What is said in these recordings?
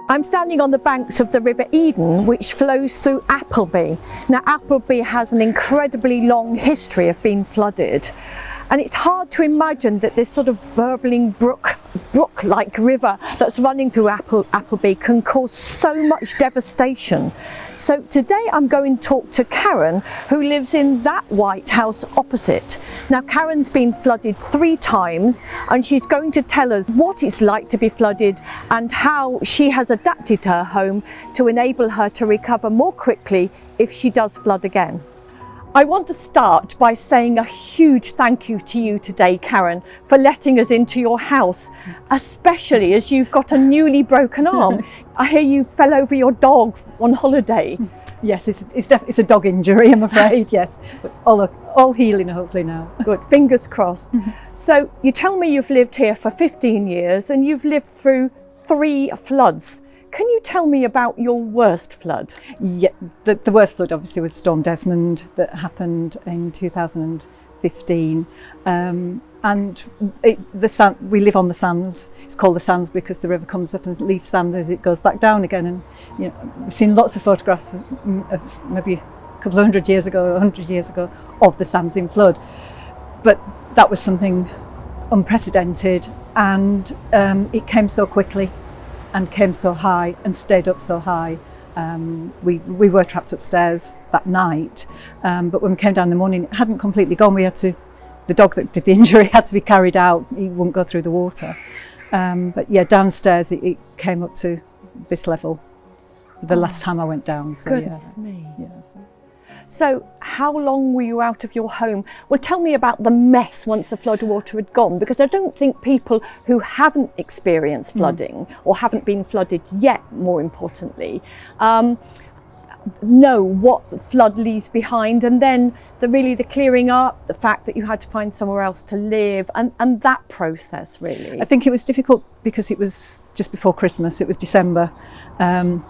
I'm standing on the banks of the River Eden, which flows through Appleby. Now, Appleby has an incredibly long history of being flooded, and it's hard to imagine that this sort of burbling brook-like river that's running through Appleby can cause so much devastation. So today I'm going to talk to Karen, who lives in that white house opposite. Now, Karen's been flooded 3 times, and she's going to tell us what it's like to be flooded and how she has adapted her home to enable her to recover more quickly if she does flood again. I want to start by saying a huge thank you to you today, Karen, for letting us into your house, especially as you've got a newly broken arm. I hear you fell over your dog on holiday. Yes, it's a dog injury, I'm afraid, yes. But all healing hopefully now. Good, fingers crossed. So you tell me you've lived here for 15 years and you've lived through 3 floods. Can you tell me about your worst flood? Yeah, the worst flood obviously was Storm Desmond that happened in 2015. And we live on the sands. It's called the sands because the river comes up and leaves sand as it goes back down again. And you know, we've seen lots of photographs of maybe a couple of 100 years ago, 100 years ago, of the sands in flood. But that was something unprecedented, and it came so quickly and came so high and stayed up so high. We were trapped upstairs that night, but when we came down in the morning, it hadn't completely gone. The dog that did the injury had to be carried out. He wouldn't go through the water. But yeah, downstairs it came up to this level the last time I went down. So, goodness me. Yeah, So how long were you out of your home? Well, tell me about the mess once the floodwater had gone, because I don't think people who haven't experienced flooding or haven't been flooded yet, more importantly, know what the flood leaves behind, and then the clearing up, the fact that you had to find somewhere else to live, and that process really. I think it was difficult because it was just before Christmas, it was December, and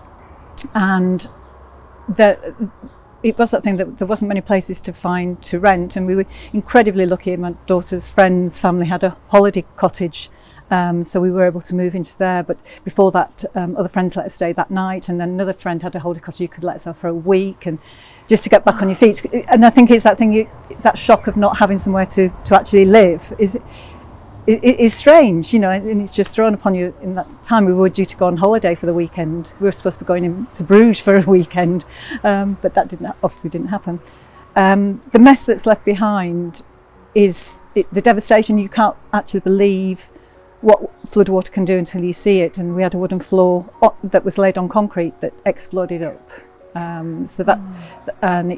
it was that thing that there wasn't many places to find to rent, and we were incredibly lucky. My daughter's friends' family had a holiday cottage, so we were able to move into there. But before that, other friends let us stay that night, and then another friend had a holiday cottage you could let us have for a week, and just to get back on your feet. And I think it's that thing, it's that shock of not having somewhere to actually live it is strange, you know, and it's just thrown upon you. In that time we were due to go on holiday for the weekend. We were supposed to be going to Bruges for a weekend, but that obviously didn't happen. The mess that's left behind is the devastation. You can't actually believe what floodwater can do until you see it. And we had a wooden floor that was laid on concrete that exploded up. And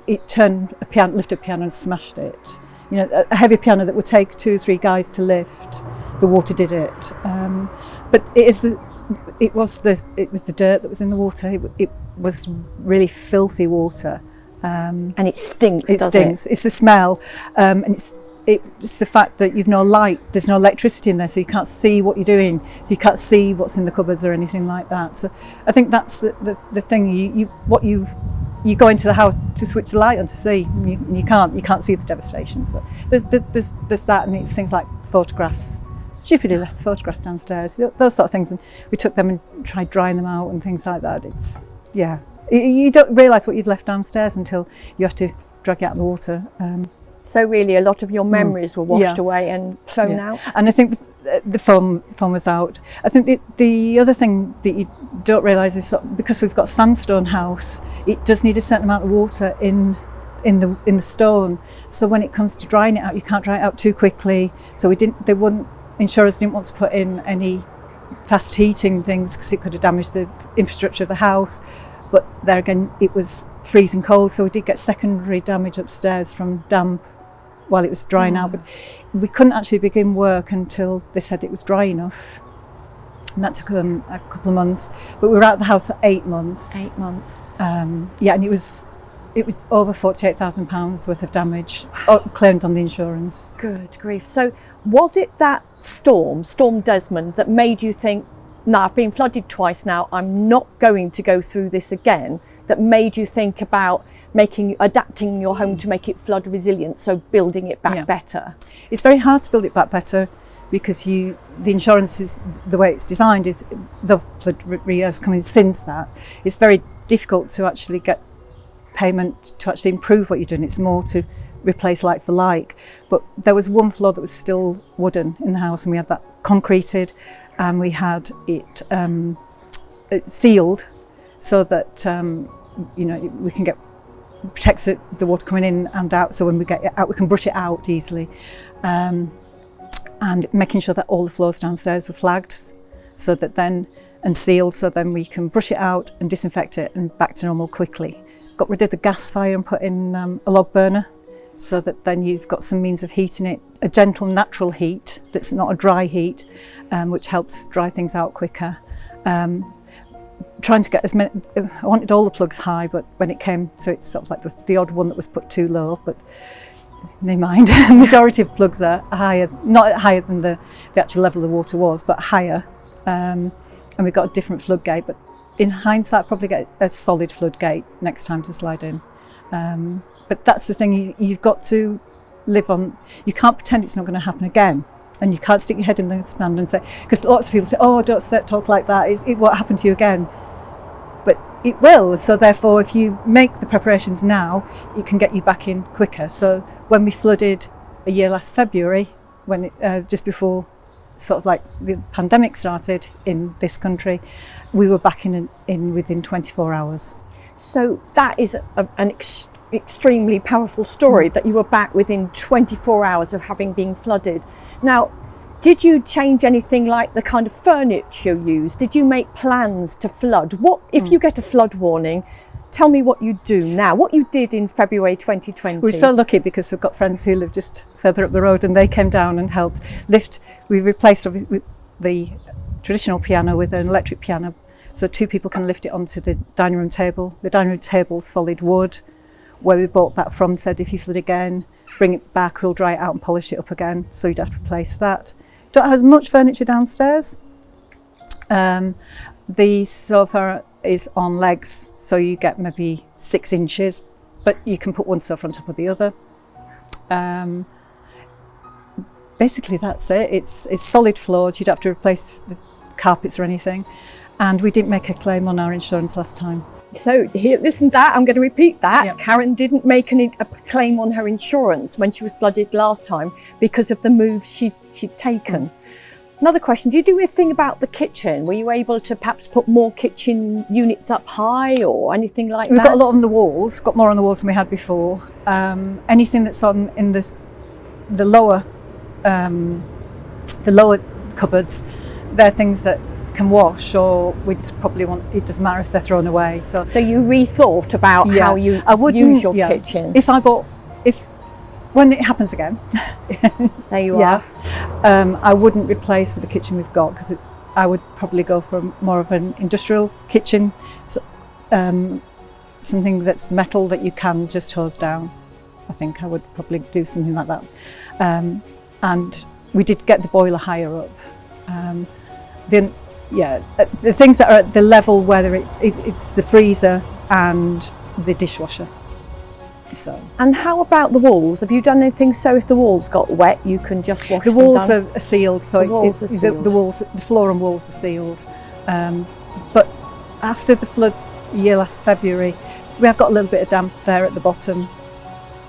it turned lifted a piano and smashed it. You know, a heavy piano that would take 2 or 3 guys to lift. The water did it, but it was the dirt that was in the water. It was really filthy water, and it stinks. It stinks. It's the smell, and it's the fact that you've no light. There's no electricity in there, so you can't see what you're doing. So you can't see what's in the cupboards or anything like that. So I think that's the thing. You go into the house to switch the light on to see, and you can't see the devastation. So there's that, and it's things like photographs. Stupidly left the photographs downstairs, those sort of things, and we took them and tried drying them out and things like that. You don't realise what you've left downstairs until you have to drag it out of the water. So really, a lot of your memories were washed away and thrown out. And I think the foam was out. I think the other thing that you don't realise is because we've got a sandstone house, it does need a certain amount of water in the stone. So when it comes to drying it out, you can't dry it out too quickly. So insurers didn't want to put in any fast heating things because it could have damaged the infrastructure of the house. But there again, it was freezing cold, so we did get secondary damage upstairs from damp while it was drying out. But we couldn't actually begin work until they said it was dry enough, and that took a couple of months. But we were out of the house for 8 months. 8 months. And it was over £48,000 worth of damage claimed on the insurance. Good grief. So was it that Storm Desmond, that made you think, no, I've been flooded twice now, I'm not going to go through this again, that made you think about adapting your home to make it flood resilient, so building it back better? It's very hard to build it back better because the insurance is the way it's designed is the flood re-airs coming since that. It's very difficult to actually get payment to actually improve what you're doing. It's more to replace like for like. But there was one floor that was still wooden in the house, and we had that concreted, and we had it sealed so that we can protects the water coming in and out, so when we get it out we can brush it out easily, and making sure that all the floors downstairs were flagged so that and sealed, so then we can brush it out and disinfect it and back to normal quickly. Got rid of the gas fire and put in a log burner, so that then you've got some means of heating it, a gentle natural heat that's not a dry heat, which helps dry things out quicker. Trying to get as many, I wanted all the plugs high, but when it came to it, sort of like the odd one that was put too low, but never mind. The majority of plugs are higher, not higher than the actual level the water was, but higher. And we've got a different floodgate, but in hindsight, probably get a solid floodgate next time to slide in. But that's the thing, you've got to live on, you can't pretend it's not going to happen again. And you can't stick your head in the sand and say, because lots of people say, oh, don't talk like that, it won't happen to you again. But it will, so therefore if you make the preparations now, it can get you back in quicker. So when we flooded a year last February, when just before sort of like the pandemic started in this country, we were back in within 24 hours. So that is an extremely powerful story, that you were back within 24 hours of having been flooded. Now, did you change anything like the kind of furniture you used? Did you make plans to flood? What if you get a flood warning? Tell me what you do now, what you did in February 2020. We're so lucky because we've got friends who live just further up the road, and they came down and helped lift. We replaced the traditional piano with an electric piano, so two people can lift it onto the dining room table. The dining room table, solid wood, where we bought that from, said if you flood again, bring it back, we'll dry it out and polish it up again, so you'd have to replace that. Don't have as much furniture downstairs. The sofa is on legs, so you get maybe 6 inches, but you can put one sofa on top of the other. Basically that's it. It's solid floors. You'd have to replace the carpets or anything, and we didn't make a claim on our insurance last time. So here, listen to that, I'm going to repeat that. Yep. Karen didn't make a claim on her insurance when she was flooded last time because of the moves she'd taken. Another question, do you do a thing about the kitchen? Were you able to perhaps put more kitchen units up high or anything like that? We've got a lot on the walls, got more on the walls than we had before. Anything that's in the lower cupboards, they're things that can wash, or we'd probably it doesn't matter if they're thrown away. So you rethought about how you use your kitchen. When it happens again, there you are. I wouldn't replace with the kitchen we've got, because I would probably go for more of an industrial kitchen, so, something that's metal that you can just hose down. I think I would probably do something like that. And we did get the boiler higher up. The things that are at the level, whether it's the freezer and the dishwasher. So. And how about the walls? Have you done anything so if the walls got wet you can just wash them down? The walls are sealed, so the floor and walls are sealed. But after the flood year last February, we have got a little bit of damp there at the bottom,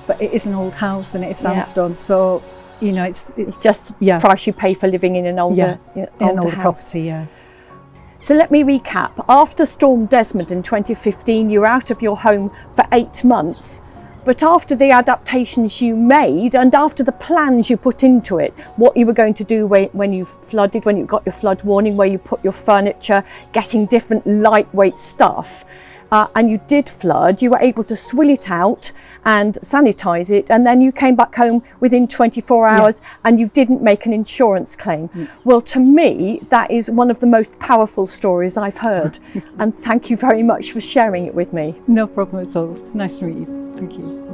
but it is an old house and it is sandstone, so it's just the price you pay for living in an older property. Yeah. So let me recap. After Storm Desmond in 2015, you were out of your home for 8 months. But after the adaptations you made and after the plans you put into it, what you were going to do when you flooded, when you got your flood warning, where you put your furniture, getting different lightweight stuff, and you did flood, you were able to swill it out and sanitize it, and then you came back home within 24 hours and you didn't make an insurance claim. Well, to me, that is one of the most powerful stories I've heard. And thank you very much for sharing it with me. No problem at all. It's nice to meet you. Thank you.